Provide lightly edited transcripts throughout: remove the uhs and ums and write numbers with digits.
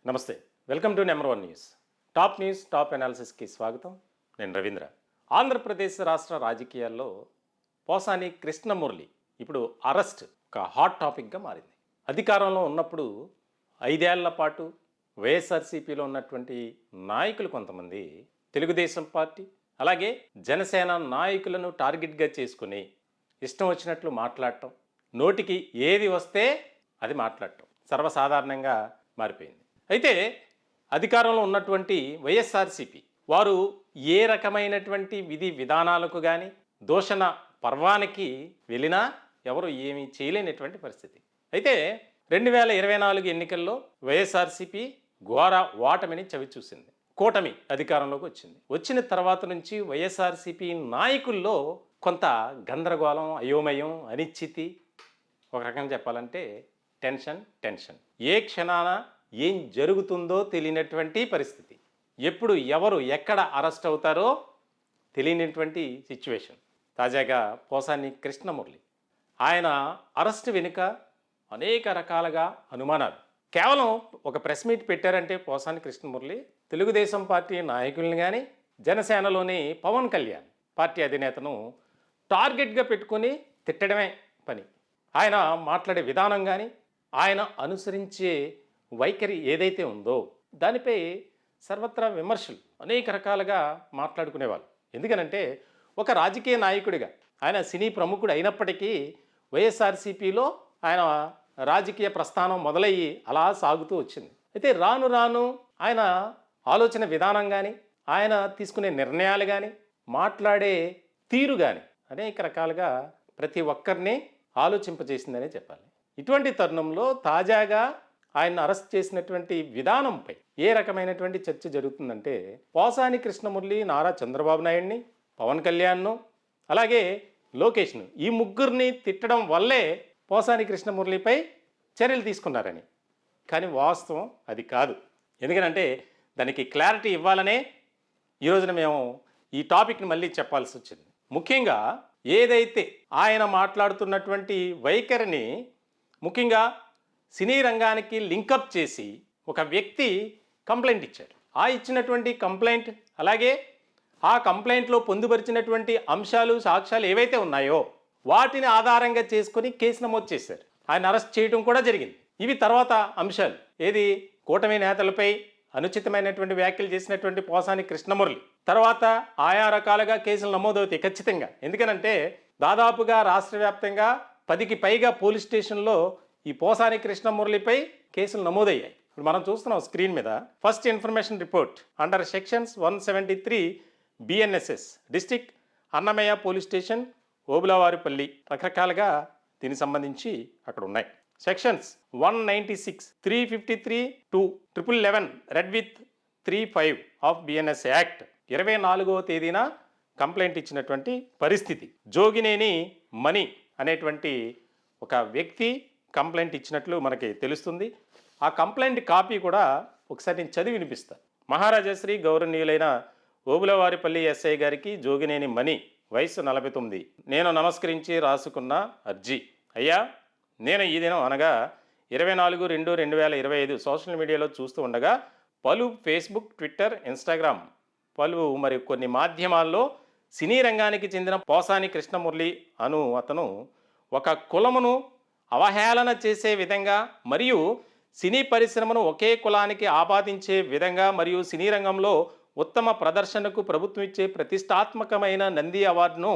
నమస్తే. Welcome to number one news. Top news, top అనాలిసిస్కి స్వాగతం. నేను రవీంద్ర. ఆంధ్రప్రదేశ్ రాష్ట్ర రాజకీయాల్లో పోసాని కృష్ణమురళి ఇప్పుడు అరెస్ట్ ఒక హాట్ టాపిక్గా మారింది. అధికారంలో ఉన్నప్పుడు 5 ఏళ్ల పాటు వైఎస్ఆర్సీపీలో ఉన్నటువంటి నాయకులు కొంతమంది తెలుగుదేశం పార్టీ అలాగే జనసేన నాయకులను టార్గెట్గా చేసుకుని ఇష్టం వచ్చినట్లు మాట్లాడటం, నోటికి ఏది వస్తే అది మాట్లాడటం సర్వసాధారణంగా మారిపోయింది. అయితే అధికారంలో ఉన్నటువంటి వైఎస్ఆర్సీపీ వారు ఏ రకమైనటువంటి విధి విధానాలకు కానీ దూషణ పర్వానికి వెళ్ళినా ఎవరు ఏమీ చేయలేనటువంటి పరిస్థితి. అయితే 2024 ఎన్నికల్లో వైఎస్ఆర్సీపీ ఘోర ఓటమిని చవిచూసింది. కూటమి అధికారంలోకి వచ్చింది. వచ్చిన తర్వాత నుంచి వైఎస్ఆర్సీపీ నాయకుల్లో కొంత గందరగోళం, అయోమయం, అనిశ్చితి, ఒక రకంగా చెప్పాలంటే టెన్షన్. ఏ క్షణాన ఏం జరుగుతుందో తెలియనటువంటి పరిస్థితి. ఎప్పుడు ఎవరు ఎక్కడ అరెస్ట్ అవుతారో తెలియనటువంటి సిచ్యువేషన్. తాజాగా పోసాని కృష్ణమురళి ఆయన అరెస్ట్ వెనుక అనేక రకాలుగా అనుమానాలు. కేవలం ఒక ప్రెస్ మీట్ పెట్టారంటే పోసాని కృష్ణమురళి తెలుగుదేశం పార్టీ నాయకుల్ని కానీ జనసేనలోని పవన్ కళ్యాణ్ పార్టీ అధినేతను టార్గెట్గా పెట్టుకొని తిట్టడమే పని. ఆయన మాట్లాడే విధానం కానీ ఆయన అనుసరించే వైఖరి ఏదైతే ఉందో దానిపై సర్వత్రా విమర్శలు అనేక రకాలుగా మాట్లాడుకునేవాళ్ళు. ఎందుకనంటే ఒక రాజకీయ నాయకుడిగా ఆయన సినీ ప్రముఖుడు అయినప్పటికీ వైఎస్ఆర్సీపీలో ఆయన రాజకీయ ప్రస్థానం మొదలయ్యి అలా సాగుతూ వచ్చింది. అయితే రాను రాను ఆయన ఆలోచన విధానం కానీ ఆయన తీసుకునే నిర్ణయాలు కానీ మాట్లాడే తీరు కానీ అనేక రకాలుగా ప్రతి ఒక్కరిని ఆలోచింపజేసిందనే చెప్పాలి. ఇటువంటి తరుణంలో తాజాగా ఆయన అరెస్ట్ చేసినటువంటి విధానంపై ఏ రకమైనటువంటి చర్చ జరుగుతుందంటే పోసాని కృష్ణమురళి నారా చంద్రబాబు నాయుడిని, పవన్ కళ్యాణ్ను అలాగే లోకేష్ను ఈ ముగ్గురిని తిట్టడం వల్లే పోసాని కృష్ణమురళిపై చర్యలు తీసుకున్నారని. కానీ వాస్తవం అది కాదు. ఎందుకంటే దానికి క్లారిటీ ఇవ్వాలనే ఈరోజున మేము ఈ టాపిక్ని మళ్ళీ చెప్పాల్సి వచ్చింది. ముఖ్యంగా ఏదైతే ఆయన మాట్లాడుతున్నటువంటి వైఖరిని ముఖ్యంగా సినీ రంగానికి లింకప్ చేసి ఒక వ్యక్తి కంప్లైంట్ ఇచ్చారు. ఆ ఇచ్చినటువంటి కంప్లైంట్ అలాగే ఆ కంప్లైంట్లో పొందుపరిచినటువంటి అంశాలు, సాక్ష్యాలు ఏవైతే ఉన్నాయో వాటిని ఆధారంగా చేసుకొని కేసు నమోదు చేశారు. ఆయన అరెస్ట్ చేయడం కూడా జరిగింది. ఇవి తర్వాత అంశాలు. ఏది కూటమి నేతలపై అనుచితమైనటువంటి వ్యాఖ్యలు చేసినటువంటి పోసాని కృష్ణమురళి తర్వాత ఆయా రకాలుగా కేసులు నమోదవుతాయి ఖచ్చితంగా. ఎందుకనంటే దాదాపుగా రాష్ట్ర వ్యాప్తంగా 10కి పైగా పోలీస్ స్టేషన్లో ఈ పోసాని కృష్ణమురళిపై కేసులు నమోదయ్యాయి. ఇప్పుడు మనం చూస్తున్నాం స్క్రీన్ మీద. First information report under sections 173 BNSS district Annamayya police station Obulavaripalli రకరకాలుగా దీనికి సంబంధించి అక్కడ ఉన్నాయి. Sections 196, 353 to 1111 read with 35 of BNS act 24వ తేదీన కంప్లైంట్ ఇచ్చినటువంటి పరిస్థితి. జోగినేని మణి అనేటువంటి ఒక వ్యక్తి కంప్లైంట్ ఇచ్చినట్లు మనకి తెలుస్తుంది. ఆ కంప్లైంట్ కాపీ కూడా ఒకసారి నేను చదివి వినిపిస్తాను. మహారాజశ్రీ గౌరవనీయులైన ఓబులవారిపల్లి ఎస్ఐ గారికి జోగినేని మణి, వయసు 49. నేను నమస్కరించి రాసుకున్న అర్జీ. అయ్యా, నేను ఈ దినం అనగా 24/2/2025 సోషల్ మీడియాలో చూస్తూ ఉండగా పలు ఫేస్బుక్, ట్విట్టర్, ఇన్స్టాగ్రామ్ మరి కొన్ని మాధ్యమాల్లో సినీ రంగానికి చెందిన పోసాని కృష్ణమురళి అతను ఒక కులమును అవహేళన చేసే విధంగా మరియు సినీ పరిశ్రమను ఒకే కులానికి ఆపాదించే విధంగా మరియు సినీ రంగంలో ఉత్తమ ప్రదర్శనకు ప్రభుత్వం ఇచ్చే ప్రతిష్టాత్మకమైన నంది అవార్డును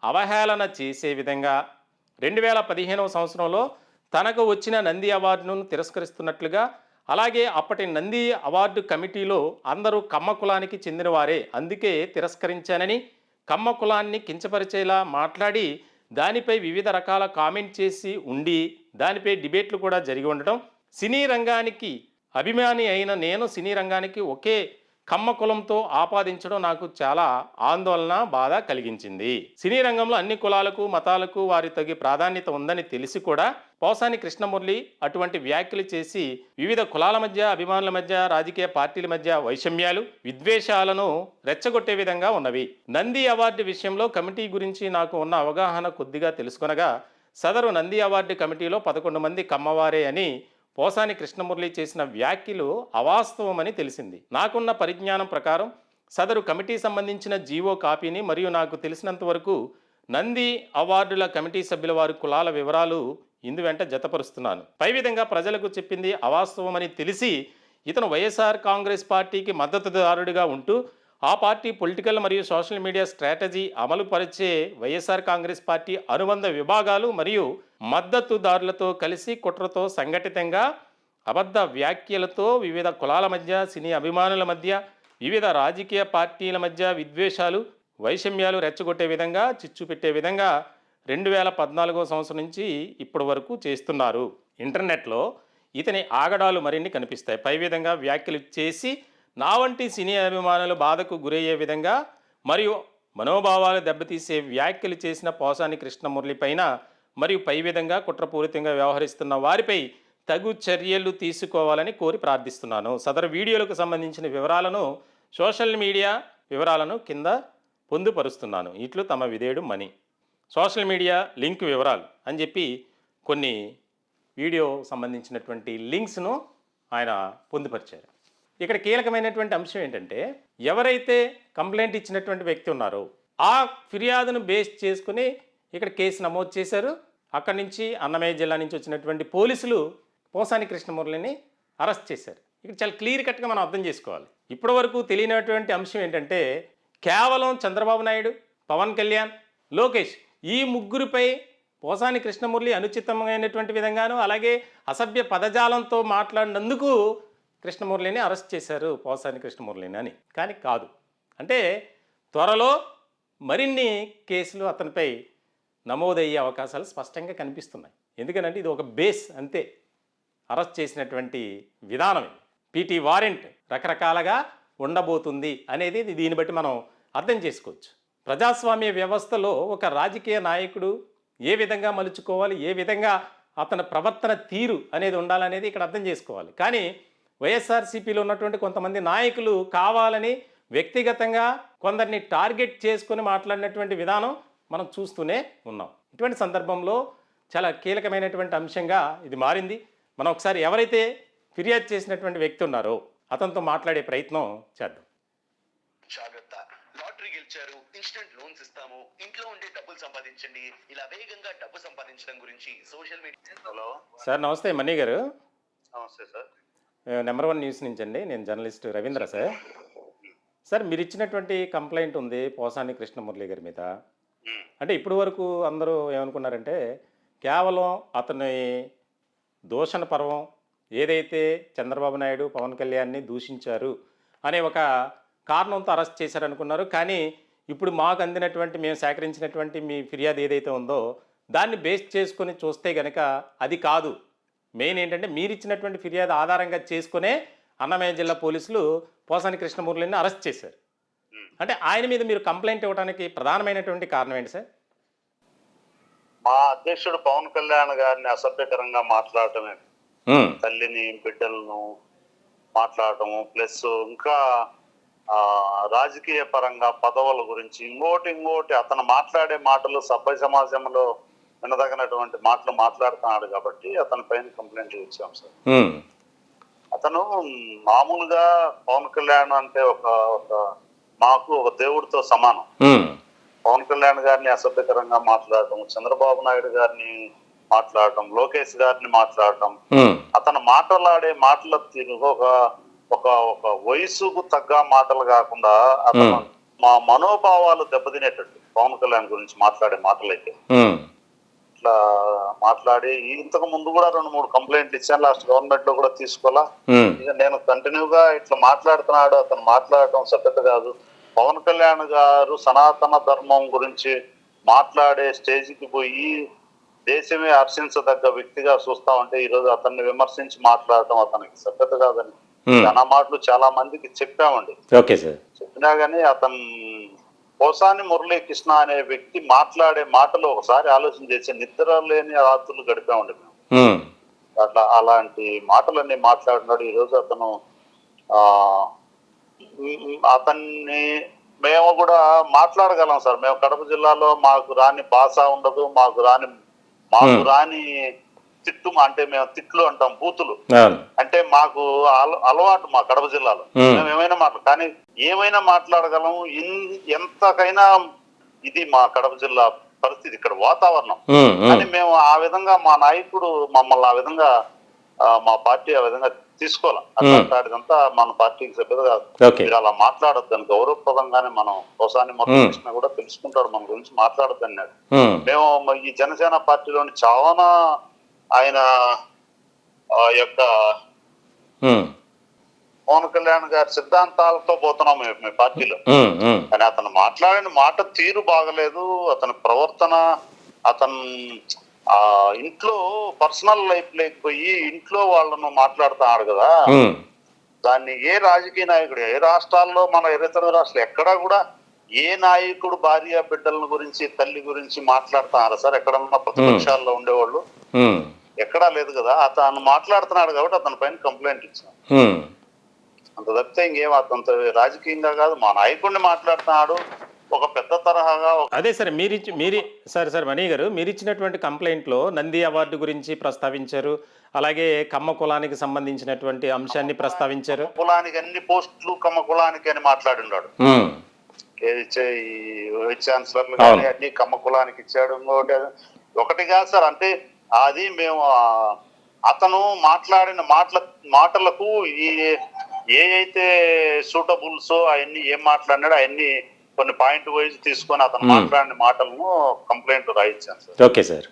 అవహేళన చేసే విధంగా 2015వ సంవత్సరంలో తనకు వచ్చిన నంది అవార్డును తిరస్కరిస్తున్నట్లుగా, అలాగే అప్పటి నంది అవార్డు కమిటీలో అందరూ కమ్మ కులానికి చెందిన వారే, అందుకే తిరస్కరించానని కమ్మ కులాన్ని కించపరిచేలా మాట్లాడి దానిపై వివిధ రకాల కామెంట్ చేసి ఉండి దానిపై డిబేట్లు కూడా జరిగి ఉండటం, సినీ రంగానికి అభిమాని అయిన నేను సినీ రంగానికి ఒకే కమ్మ కులంతో ఆపాదించడం నాకు చాలా ఆందోళన, బాధ కలిగించింది. సినీ రంగంలో అన్ని కులాలకు, మతాలకు వారి తగి ప్రాధాన్యత ఉందని తెలిసి కూడా పోసాని కృష్ణమురళి అటువంటి వ్యాఖ్యలు చేసి వివిధ కులాల మధ్య, అభిమానుల మధ్య, రాజకీయ పార్టీల మధ్య వైషమ్యాలు, విద్వేషాలను రెచ్చగొట్టే విధంగా ఉన్నవి. నంది అవార్డు విషయంలో కమిటీ గురించి నాకు ఉన్న అవగాహన కొద్దిగా తెలుసుకొనగా సదరు నంది అవార్డు కమిటీలో 11 మంది కమ్మవారే అని పోసాని కృష్ణమురళి చేసిన వ్యాఖ్యలు అవాస్తవమని తెలిసింది. నాకున్న పరిజ్ఞానం ప్రకారం సదరు కమిటీ సంబంధించిన జీవో కాపీని మరియు నాకు తెలిసినంత వరకు నంది అవార్డుల కమిటీ సభ్యుల వారి కులాల వివరాలు ఇందు వెంట జతపరుస్తున్నాను. పై విధంగా ప్రజలకు చెప్పింది అవాస్తవమని తెలిసి ఇతను వైఎస్ఆర్ కాంగ్రెస్ పార్టీకి మద్దతుదారుడిగా ఉంటూ ఆ పార్టీ పొలిటికల్ మరియు సోషల్ మీడియా స్ట్రాటజీ అమలు పరిచే వైఎస్ఆర్ కాంగ్రెస్ పార్టీ అనుబంధ విభాగాలు మరియు మద్దతుదారులతో కలిసి కుట్రతో సంఘటితంగా అబద్ధ వ్యాఖ్యలతో వివిధ కులాల మధ్య, సినీ అభిమానుల మధ్య, వివిధ రాజకీయ పార్టీల మధ్య విద్వేషాలు, వైషమ్యాలు రెచ్చగొట్టే విధంగా, చిచ్చు పెట్టే విధంగా 2014 సంవత్సరం నుంచి ఇప్పటి వరకు చేస్తున్నారు. ఇంటర్నెట్లో ఇతని ఆగడాలు మరిన్ని కనిపిస్తాయి. పై విధంగా వ్యాఖ్యలు చేసి నా వంటి సినీ అభిమానులు బాధకు గురయ్యే విధంగా మరియు మనోభావాలు దెబ్బతీసే వ్యాఖ్యలు చేసిన పోసాని కృష్ణమురళి పైన మరియు పై విధంగా కుట్రపూరితంగా వ్యవహరిస్తున్న వారిపై తగు చర్యలు తీసుకోవాలని కోరి ప్రార్థిస్తున్నాను. సదరు వీడియోలకు సంబంధించిన వివరాలను సోషల్ మీడియా వివరాలను కింద పొందుపరుస్తున్నాను. ఇట్లు తమ విధేయుడు మణి. సోషల్ మీడియా లింక్ వివరాలు అని చెప్పి కొన్ని వీడియో సంబంధించినటువంటి లింక్స్ను ఆయన పొందుపరిచారు. ఇక్కడ కీలకమైనటువంటి అంశం ఏంటంటే, ఎవరైతే కంప్లైంట్ ఇచ్చినటువంటి వ్యక్తి ఉన్నారో ఆ ఫిర్యాదును బేస్ చేసుకుని ఇక్కడ కేసు నమోదు చేశారు. అక్కడి నుంచి అన్నమయ్య జిల్లా నుంచి వచ్చినటువంటి పోలీసులు పోసాని కృష్ణమురళిని అరెస్ట్ చేశారు. ఇక్కడ చాలా క్లియర్ కట్గా మనం అర్థం చేసుకోవాలి. ఇప్పటి వరకు తెలియనటువంటి అంశం ఏంటంటే, కేవలం చంద్రబాబు నాయుడు, పవన్ కళ్యాణ్, లోకేష్ ఈ ముగ్గురిపై పోసాని కృష్ణమురళి అనుచితమైనటువంటి విధంగాను అలాగే అసభ్య పదజాలంతో మాట్లాడినందుకు కృష్ణమురళిని అరెస్ట్ చేశారు, పోసాని కృష్ణమురళిని అని. కానీ కాదు. అంటే త్వరలో మరిన్ని కేసులు అతనిపై నమోదయ్యే అవకాశాలు స్పష్టంగా కనిపిస్తున్నాయి. ఎందుకంటే ఇది ఒక బేస్ అంతే. అరెస్ట్ చేసినటువంటి విధానం పీటీ వారెంట్ రకరకాలుగా ఉండబోతుంది అనేది దీన్ని బట్టి మనం అర్థం చేసుకోవచ్చు. ప్రజాస్వామ్య వ్యవస్థలో ఒక రాజకీయ నాయకుడు ఏ విధంగా మలుచుకోవాలి, ఏ విధంగా అతని ప్రవర్తన తీరు అనేది ఉండాలనేది ఇక్కడ అర్థం చేసుకోవాలి. కానీ వైఎస్ఆర్సీపీలో ఉన్నటువంటి కొంతమంది నాయకులు కావాలని వ్యక్తిగతంగా కొందరిని టార్గెట్ చేసుకొని మాట్లాడినటువంటి విధానం మనం చూస్తూనే ఉన్నాం. ఇటువంటి సందర్భంలో చాలా కీలకమైనటువంటి అంశంగా ఇది మారింది. మనం ఒకసారి ఎవరైతే ఫిర్యాదు చేసినటువంటి వ్యక్తి ఉన్నారో అతనితో మాట్లాడే ప్రయత్నం చేద్దాం. జాగ్రత్త, లాటరీ గెలిచారు, ఇన్స్టెంట్ లోన్స్ ఇస్తాము, ఇంట్లో ఉండే డబ్బులు సంపాదించండి, ఇలా వేగంగా డబ్బు సంపాదించడం గురించి సోషల్ మీడియా. హలో సార్, నమస్తే మణి గారు. నమస్తే సార్. నెంబర్ 1 న్యూస్ నుంచి అండి. నేను జర్నలిస్ట్ రవీంద్ర సార్. సార్, మీరు ఇచ్చినటువంటి కంప్లైంట్ ఉంది పోసాని కృష్ణమురళి గారి మీద. అంటే ఇప్పటి వరకు అందరూ ఏమనుకున్నారంటే, కేవలం అతని దూషణ పర్వం ఏదైతే చంద్రబాబు నాయుడు, పవన్ కళ్యాణ్ని దూషించారు అనే ఒక కారణంతో అరెస్ట్ చేశారనుకున్నారు. కానీ ఇప్పుడు మాకు అందినటువంటి, మేము సేకరించినటువంటి మీ ఫిర్యాదు ఏదైతే ఉందో దాన్ని బేస్ చేసుకొని చూస్తే కనుక అది కాదు. మెయిన్ ఏంటంటే, మీరు ఇచ్చినటువంటి ఫిర్యాదు ఆధారంగా చేసుకునే అన్నమయ్య జిల్లా పోలీసులు పోసాని కృష్ణమురళిని అరెస్ట్ చేశారు. అంటే ఆయన మీద మీరు కంప్లైంట్ ఇవ్వడానికి ప్రధానమైనటువంటి కారణం ఏంటి సార్? మా అధ్యక్షుడు పవన్ కళ్యాణ్ గారిని అసభ్యకరంగా మాట్లాడటమే, తల్లిని బిడ్డలను మాట్లాడటము, ప్లస్ ఇంకా రాజకీయ పరంగా పదవుల గురించి ఇంకోటి అతను మాట్లాడే మాటలు సభ్య సమాజంలో వినదగినటువంటి మాటలు మాట్లాడుతున్నాడు కాబట్టి అతని పైన కంప్లైంట్ ఇచ్చాం సార్. అతను మామూలుగా పవన్ కళ్యాణ్ అంటే మాకు ఒక దేవుడితో సమానం. పవన్ కళ్యాణ్ గారిని అసభ్యకరంగా మాట్లాడటం, చంద్రబాబు నాయుడు గారిని మాట్లాడటం, లోకేష్ గారిని మాట్లాడటం, అతను మాట్లాడే మాటల తీరు ఒక వయసుకు తగ్గ మాటలు కాకుండా అతను మా మనోభావాలు దెబ్బతినేటట్టు పవన్ కళ్యాణ్ గురించి మాట్లాడే మాటలైతే ఇట్లా మాట్లాడి, ఇంతకు ముందు కూడా 2-3 కంప్లైంట్లు ఇచ్చాను. లాస్ట్ గవర్నమెంట్ లో కూడా తీసుకోవాలా. ఇక నేను కంటిన్యూగా ఇట్లా మాట్లాడుతున్నాడు, అతను మాట్లాడటం సభ్యత కాదు. పవన్ కళ్యాణ్ గారు సనాతన ధర్మం గురించి మాట్లాడే స్టేజ్కి పోయి దేశమే హర్షించదగ్గ వ్యక్తిగా చూస్తా ఉంటే ఈరోజు అతన్ని విమర్శించి మాట్లాడటం అతనికి సభ్యత కాదని చాలా మాటలు చాలా మందికి చెప్పామండి. చెప్పినా గానీ అతను పోసాని మురళీ కృష్ణ అనే వ్యక్తి మాట్లాడే మాటలు ఒకసారి ఆలోచన చేసి నిద్ర లేని రాత్రులు గడిపామండి మేము. అలాంటి మాటలన్నీ మాట్లాడినాడు. ఈరోజు అతన్ని మేము కూడా మాట్లాడగలం సార్. మేము కడప జిల్లాలో మాకు రాని భాష ఉండదు, మాకు రాని అంటే మేము తిట్లు అంటాం, బూతులు. అవును. అంటే మాకు అలవాటు మా కడప జిల్లాలో. ఉమ్. మేము ఏమైనా కానీ ఏమైనా మాట్లాడగలం. ఎంతకైనా ఇది మా కడప జిల్లా పరిస్థితి, ఇక్కడ వాతావరణం. ఉమ్, ఉమ్. అని మేము ఆ విధంగా మా నాయకుడు మమ్మల్ని ఆ విధంగా మా పార్టీ ఆ విధంగా తీసుకోవాలి. అట్లాంటిదంతా మన పార్టీకి సభ్యులు కాదు. ఓకే. మీరు అలా మాట్లాడొద్దు అని గౌరవప్రదంగానే మనం పోసాని మురళీకృష్ణ కూడా తెలుసుకుంటాడు మన గురించి, మాట్లాడొద్దు అన్నాడు. ఉమ్. మేము ఈ జనసేన పార్టీలోని చాలా ఆయన యొక్క ఉమ్. పవన్ కళ్యాణ్ గారి సిద్ధాంతాలతో పోతున్నాం మీ పార్టీలో. ఉమ్, ఉమ్. కానీ అతను మాట్లాడిన మాట తీరు బాగలేదు, అతని ప్రవర్తన, అతను ఇంట్లో పర్సనల్ లైఫ్ లేకపోయి ఇంట్లో వాళ్ళను మాట్లాడుతున్నాడు కదా. ఉమ్. దాన్ని ఏ రాజకీయ నాయకుడు, ఏ రాష్ట్రాల్లో, మన ఇతర రాష్ట్రాలు ఎక్కడా కూడా ఏ నాయకుడు భార్య బిడ్డల గురించి, తల్లి గురించి మాట్లాడుతున్నారు సార్? ఎక్కడన్నా ప్రతిపక్షాల్లో ఉండేవాళ్ళు ఉమ్. ఎక్కడా లేదు కదా. అతను మాట్లాడుతున్నాడు కాబట్టి అతని పైన కంప్లైంట్ ఇచ్చాను. ఉమ్. అంత తప్పితే ఇంకేం అతనితో రాజకీయంగా కాదు. మా నాయకుడిని మాట్లాడుతున్నాడు ఒక పెద్ద తరహాగా. అదే సరే, సరే మణి గారు, మీరు ఇచ్చినటువంటి కంప్లైంట్లో నంది అవార్డు గురించి ప్రస్తావించారు, అలాగే కమ్మ కులానికి సంబంధించినటువంటి అంశాన్ని ప్రస్తావించారు. కులానికి అన్ని పోస్టులు కమ్మ కులానికి అని మాట్లాడినాడు. ఉమ్. వైస్ ఛాన్సలర్లు కానీ అన్ని కమ్మ కులానికి ఇచ్చాడు. ఇంకోటి ఒకటి కాదు సార్, అంటే అది మేము అతను మాట్లాడిన మాటలకు ఏ అయితే సూటబుల్స్ అవన్నీ ఏం మాట్లాడినాడో అవన్నీ కొన్ని పాయింట్ వైజ్ తీసుకొని అతను మాట్లాడిన మాటలను కంప్లైంట్ రాయించాను సార్. Okay sir.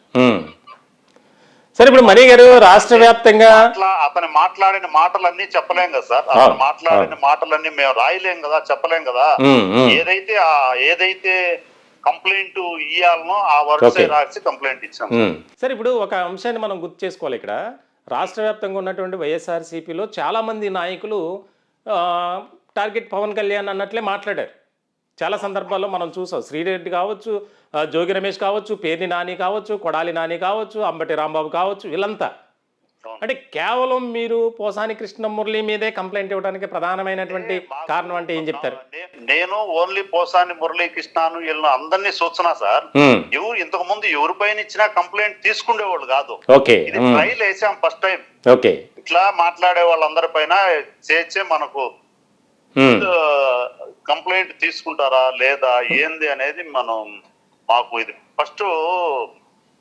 సార్ ఇప్పుడు మణి గారు రాష్ట్ర వ్యాప్తంగా అతను మాట్లాడిన మాటలన్నీ చెప్పలేం కదా సార్. అతను మాట్లాడిన మాటలన్నీ మేము రాయలేం కదా, చెప్పలేం కదా. ఏదైతే కంప్లైంట్ ఇయ్యాలనో ఆ వర్డ్స్ రాసి కంప్లైంట్ ఇచ్చాం. సార్ ఇప్పుడు ఒక అంశాన్ని మనం గుర్తు చేసుకోవాలి. ఇక్కడ రాష్ట్ర వ్యాప్తంగా ఉన్నటువంటి వైఎస్ఆర్సీపీలో చాలా మంది నాయకులు టార్గెట్ పవన్ కళ్యాణ్ అన్నట్లే మాట్లాడారు. చాలా సందర్భాల్లో మనం చూసాం. శ్రీరెడ్డి కావచ్చు, జోగి రమేష్ కావచ్చు, పేర్ని నాని కావచ్చు, కొడాలి నాని కావచ్చు, అంబటి రాంబాబు కావచ్చు, వీళ్ళంతా అంటే కేవలం మీరు పోసాని కృష్ణమురళి మీదే కంప్లైంట్ ఇవ్వడానికి ప్రధానమైనటువంటి కారణం అంటే ఏం చెప్తారు? నేను ఓన్లీ పోసాని మురళీకృష్ణను వీళ్ళను అందరినీ చూస్తున్నా సార్. ఇంతకు ముందు ఎవరిపైన ఇచ్చినా కంప్లైంట్ తీసుకునేవాళ్ళు కాదు. ఇది ట్రైల్ వేసాం ఫస్ట్ టైం. ఇట్లా మాట్లాడే వాళ్ళందరి పైన చేర్చే మనకు కంప్లైంట్ తీసుకుంటారా లేదా ఏంది అనేది మాకు ఇది ఫస్ట్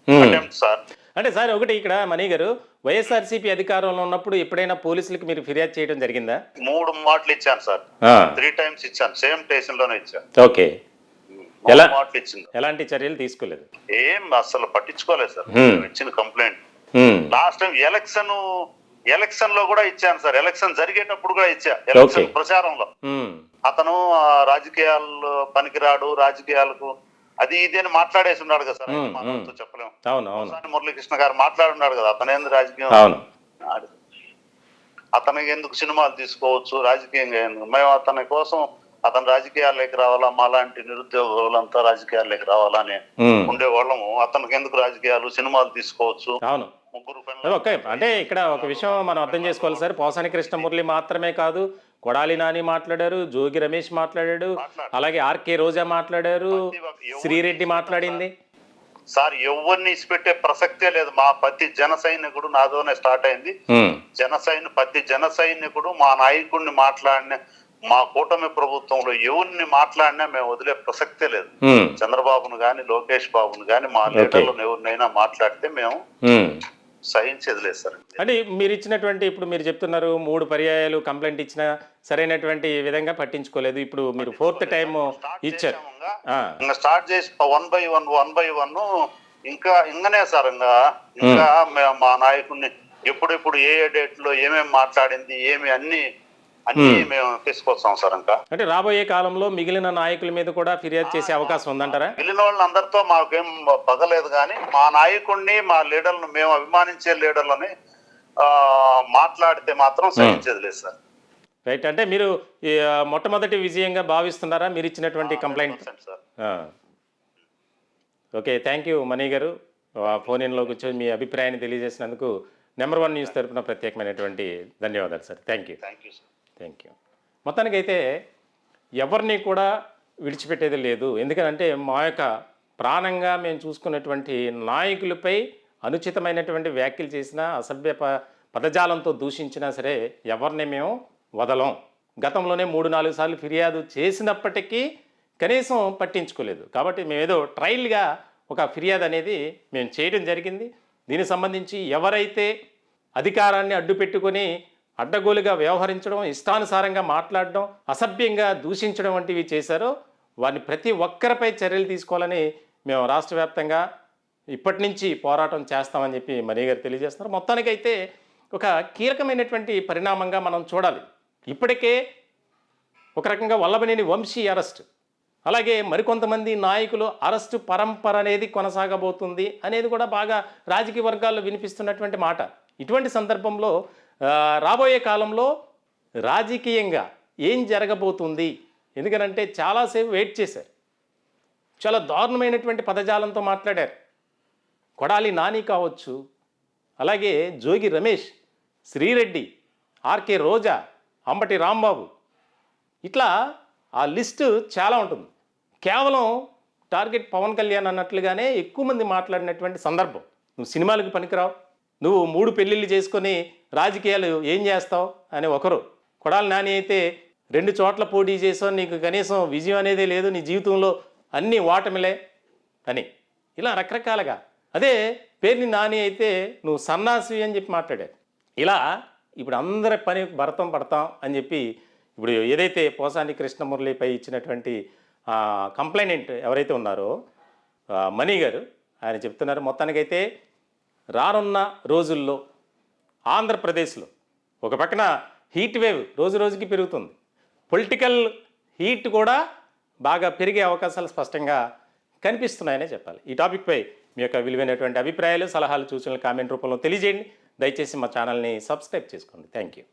అటెంప్ట్ సార్. అంటే సార్ ఒకటి ఇక్కడ మణి గారు, వైఎస్ఆర్సీపీ అధికారంలో ఉన్నప్పుడు ఎప్పుడైనా పోలీసులకు మీరు ఫిర్యాదు చేయడం జరిగిందా? 3 మాటలు ఇచ్చాను సార్. 3 times ఇచ్చాను, సేమ్ స్టేషన్ లోనే ఇచ్చాను. ఓకే. ఎలాంటి చర్యలు తీసుకోలేదు? ఏం అసలు పట్టించుకోలేదు సార్. ఇచ్చిన కంప్లైంట్ లాస్ట్ టైం ఎలక్షన్ లో కూడా ఇచ్చాను సార్. ఎలక్షన్ జరిగేటప్పుడు కూడా ఇచ్చా, ఎలక్షన్ ప్రచారంలో. అతను రాజకీయాల్లో పనికిరాడు, రాజకీయాలకు అది ఇది అని మాట్లాడేసి ఉన్నాడు కదా సార్. మనతో చెప్పలేము. మురళీకృష్ణ గారు మాట్లాడున్నాడు కదా, అతను ఏంది రాజకీయం, అతనికి ఎందుకు సినిమాలు తీసుకోవచ్చు, రాజకీయంగా ఎందుకు? మేము అతని కోసం అతను రాజకీయాల్లోకి రావాలా, మాలాంటి నిరుద్యోగులంతా రాజకీయాల్లోకి రావాలా అని ఉండేవాళ్ళము. అతనికి ఎందుకు రాజకీయాలు, సినిమాలు తీసుకోవచ్చు. ఓకే. అంటే ఇక్కడ ఒక విషయం మనం అర్థం చేసుకోవాలి సార్. పోసాని కృష్ణమురళి మాత్రమే కాదు, కొడాలి నాని మాట్లాడారు, జోగి రమేష్ మాట్లాడాడు, అలాగే ఆర్కే రోజా మాట్లాడారు, శ్రీరెడ్డి మాట్లాడింది సార్. ఎవరిని ఇసిపెట్టే ప్రసక్తే లేదు. మా ప్రతి జన సైనికుడు, నాతోనే స్టార్ట్ అయింది, ప్రతి జన సైనికుడు మా నాయకుడిని మాట్లాడిన, మా కూటమి ప్రభుత్వంలో ఎవరిని మాట్లాడినా మేము వదిలే ప్రసక్తే లేదు. చంద్రబాబును గాని, లోకేష్ బాబును గాని, మా లీడర్లను ఎవరినైనా మాట్లాడితే మేము సహించి వదిలేస్తారు. అంటే మీరు ఇచ్చినటువంటి, ఇప్పుడు మీరు చెప్తున్నారు 3 పర్యాయాలు కంప్లైంట్ ఇచ్చినా సరైనటువంటి విధంగా పట్టించుకోలేదు. ఇప్పుడు మీరు 4th టైం ఇచ్చారు. ఇంకా స్టార్ట్ చేసి 1 by 1 ఇంకనే సార్. ఇంకా మా నాయకుడిని ఎప్పుడెప్పుడు ఏ డేట్ లో ఏమేమి మాట్లాడింది ఏమి అన్ని మేము తీసుకొస్తాం సార్. ఇంకా అంటే రాబోయే కాలంలో మిగిలిన నాయకుల మీద కూడా ఫిర్యాదు చేసే అవకాశం ఉందంటారా? మిగిలిన వాళ్ళందరితో మాకేం పగలేదు, కానీ మా నాయకుడిని, మా లీడర్లను, మేము అభిమానించే లీడర్లని మాట్లాడితే మాత్రం సహించేది లేదు సార్. రైట్. అంటే మీరు మొట్టమొదటి విజయంగా భావిస్తున్నారా మీరు ఇచ్చినటువంటి కంప్లైంట్? ఓకే, థ్యాంక్ యూ మణి గారు. ఫోన్ ఇన్లోకి వచ్చి మీ అభిప్రాయాన్ని తెలియజేసినందుకు నెంబర్ 1 న్యూస్ తరఫున ప్రత్యేకమైనటువంటి ధన్యవాదాలు sir. Thank you. Thank you. మొత్తానికైతే ఎవరిని కూడా విడిచిపెట్టేది లేదు. ఎందుకంటే మా యొక్క ప్రాణంగా మేము చూసుకున్నటువంటి నాయకులపై అనుచితమైనటువంటి వ్యాఖ్యలు చేసినా, అసభ్య పదజాలంతో దూషించినా సరే ఎవరిని మేము వదలం. గతంలోనే 3-4 సార్లు ఫిర్యాదు చేసినప్పటికీ కనీసం పట్టించుకోలేదు. కాబట్టి మేమేదో ట్రయల్గా ఒక ఫిర్యాదు అనేది మేము చేయడం జరిగింది. దీనికి సంబంధించి ఎవరైతే అధికారాన్ని అడ్డుపెట్టుకొని అడ్డగోలుగా వ్యవహరించడం, ఇష్టానుసారంగా మాట్లాడడం, అసభ్యంగా దూషించడం వంటివి చేశారో వారిని ప్రతి ఒక్కరిపై చర్యలు తీసుకోవాలని మేము రాష్ట్ర వ్యాప్తంగా ఇప్పటి నుంచి పోరాటం చేస్తామని చెప్పి మనీ గారు తెలియజేస్తున్నారు. మొత్తానికైతే ఒక కీలకమైనటువంటి పరిణామంగా మనం చూడాలి. ఇప్పటికే ఒక రకంగా వల్లభనేని వంశీ అరెస్ట్, అలాగే మరికొంతమంది నాయకులు అరెస్టు పరంపర అనేది కొనసాగబోతుంది అనేది కూడా బాగా రాజకీయ వర్గాల్లో వినిపిస్తున్నటువంటి మాట. ఇటువంటి సందర్భంలో రాబోయే కాలంలో రాజకీయంగా ఏం జరగబోతుంది? ఎందుకనంటే చాలాసేపు వెయిట్ చేశారు, చాలా దారుణమైనటువంటి పదజాలంతో మాట్లాడారు. కొడాలి నాని కావచ్చు, అలాగే జోగి రమేష్, శ్రీరెడ్డి, ఆర్కే రోజా, అంబటి రాంబాబు, ఇట్లా ఆ లిస్టు చాలా ఉంటుంది. కేవలం టార్గెట్ పవన్ కళ్యాణ్ అన్నట్లుగానే ఎక్కువ మంది మాట్లాడినటువంటి సందర్భం. నువ్వు సినిమాలకు పనికిరావు, నువ్వు 3 పెళ్ళిళ్ళు చేసుకొని రాజకీయాలు ఏం చేస్తావు అని ఒకరు. కొడాలి నాని అయితే 2 చోట్ల పోటీ చేసావు, నీకు కనీసం విజయం అనేది లేదు, నీ జీవితంలో అన్నీ ఓటమిలే అని ఇలా రకరకాలుగా. అదే పేర్ని నాని అయితే నువ్వు సన్నాసి అని చెప్పి మాట్లాడారు. ఇలా ఇప్పుడు అందరి పని భరతం పడతాం అని చెప్పి ఇప్పుడు ఏదైతే పోసాని కృష్ణమురళిపై ఇచ్చినటువంటి కంప్లైనెంట్ ఎవరైతే ఉన్నారో మనీ గారు, ఆయన చెప్తున్నారు మొత్తానికైతే రానున్న రోజుల్లో ఆంధ్రప్రదేశ్లో ఒక పక్కన హీట్ వేవ్ రోజు రోజుకి పెరుగుతుంది, పొలిటికల్ హీట్ కూడా బాగా పెరిగే అవకాశాలు స్పష్టంగా కనిపిస్తున్నాయనే చెప్పాలి. ఈ టాపిక్పై మీ యొక్క విలువైనటువంటి అభిప్రాయాలు, సలహాలు, సూచనలు కామెంట్ రూపంలో తెలియజేయండి. దయచేసి మా ఛానల్ని సబ్స్క్రైబ్ చేసుకోండి. Thank you.